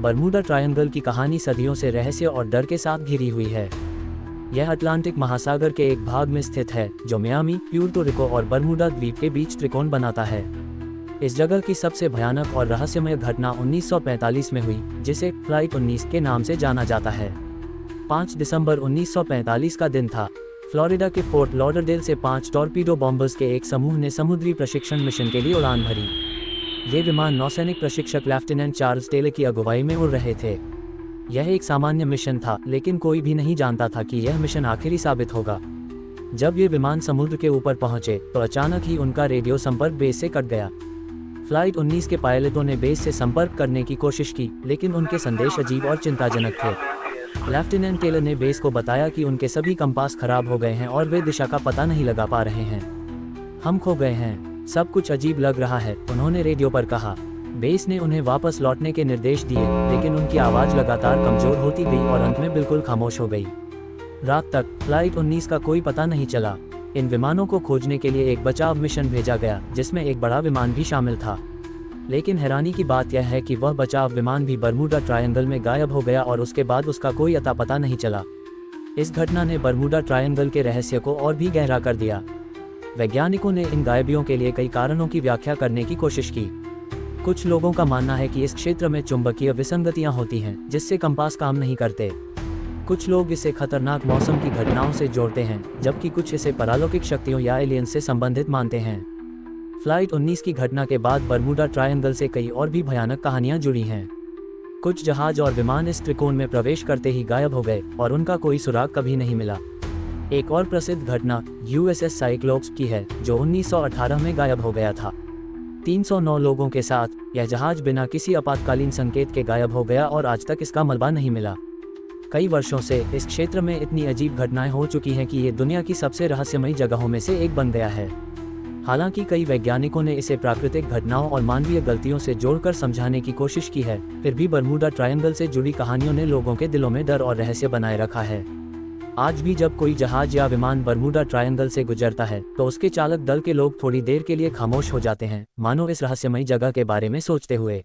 Bermuda triangle की कहानी सदियों से रहस्य और डर के साथ घिरी हुई है। यह अटलांटिक महासागर के एक भाग में स्थित है जो मियामी, प्यूर्टो रिको और बरमूडा द्वीप के बीच त्रिकोण बनाता है। इस जगह की सबसे भयानक और रहस्यमय घटना 1945 में हुई, जिसे फ्लाइट 19 के नाम से जाना जाता है। 5 दिसंबर 1945 का दिन था। फ्लोरिडा के फोर्ट लॉडरडेल से 5 टॉर्पीडो बॉम्बर्स के एक समूह ने समुद्री प्रशिक्षण मिशन के लिए उड़ान भरी। ये विमान नौसैनिक प्रशिक्षक लेफ्टिनेंट चार्ल्स टेलर की अगुवाई में उड़ रहे थे। यह एक सामान्य मिशन था, लेकिन कोई भी नहीं जानता था कि यह मिशन आखिरी साबित होगा। जब ये विमान समुद्र के ऊपर पहुंचे तो अचानक ही उनका रेडियो संपर्क बेस से कट गया। फ्लाइट 19 के पायलटों ने बेस से संपर्क करने की कोशिश की, लेकिन उनके संदेश अजीब और चिंताजनक थे। लेफ्टिनेंट टेलर ने बेस को बताया कि उनके सभी कंपास खराब हो गए हैं और वे दिशा का पता नहीं लगा पा रहे हैं। हम खो गए हैं, सब कुछ अजीब लग रहा है, उन्होंने रेडियो पर कहा। बेस ने उन्हें वापस लौटने के निर्देश दिए, लेकिन उनकी आवाज़ लगातार कमजोर होती गई और अंत में बिल्कुल खामोश हो गई। रात तक फ्लाइट 19 का कोई पता नहीं चला। इन विमानों को खोजने के लिए एक बचाव मिशन भेजा गया, जिसमें एक बड़ा विमान भी शामिल था। लेकिन हैरानी की बात यह है कि वह बचाव विमान भी बरमूडा ट्रायंगल में गायब हो गया और उसके बाद उसका कोई अता पता नहीं चला। इस घटना ने बरमूडा ट्रायंगल के रहस्य को और भी गहरा कर दिया। वैज्ञानिकों ने इन गायबियों के लिए कई कारणों की व्याख्या करने की कोशिश की। कुछ लोगों का मानना है कि इस क्षेत्र में चुंबकीय विसंगतियां होती हैं, जिससे कंपास काम नहीं करते। कुछ लोग इसे खतरनाक मौसम की घटनाओं से जोड़ते हैं, जबकि कुछ इसे परालौकिक शक्तियों या एलियंस से संबंधित मानते हैं। फ्लाइट 19 की घटना के बाद बरमूडा ट्रायंगल से कई और भी भयानक कहानियां जुड़ी हैं। कुछ जहाज और विमान इस त्रिकोण में प्रवेश करते ही गायब हो गए और उनका कोई सुराग कभी नहीं मिला। एक और प्रसिद्ध घटना USS साइक्लोप्स की है, जो 1918 में गायब हो गया था। 309 लोगों के साथ यह जहाज बिना किसी आपातकालीन संकेत के गायब हो गया और आज तक इसका मलबा नहीं मिला। कई वर्षों से इस क्षेत्र में इतनी अजीब घटनाएं हो चुकी हैं कि ये दुनिया की सबसे रहस्यमयी जगहों में से एक बन गया है। हालांकि कई वैज्ञानिकों ने इसे प्राकृतिक घटनाओं और मानवीय गलतियों से जोड़कर समझाने की कोशिश की है, फिर भी बरमूडा ट्रायंगल से जुड़ी कहानियों ने लोगों के दिलों में डर और रहस्य बनाए रखा है। आज भी जब कोई जहाज या विमान बरमूडा ट्रायंगल से गुजरता है तो उसके चालक दल के लोग थोड़ी देर के लिए खामोश हो जाते हैं, मानो इस रहस्यमयी जगह के बारे में सोचते हुए।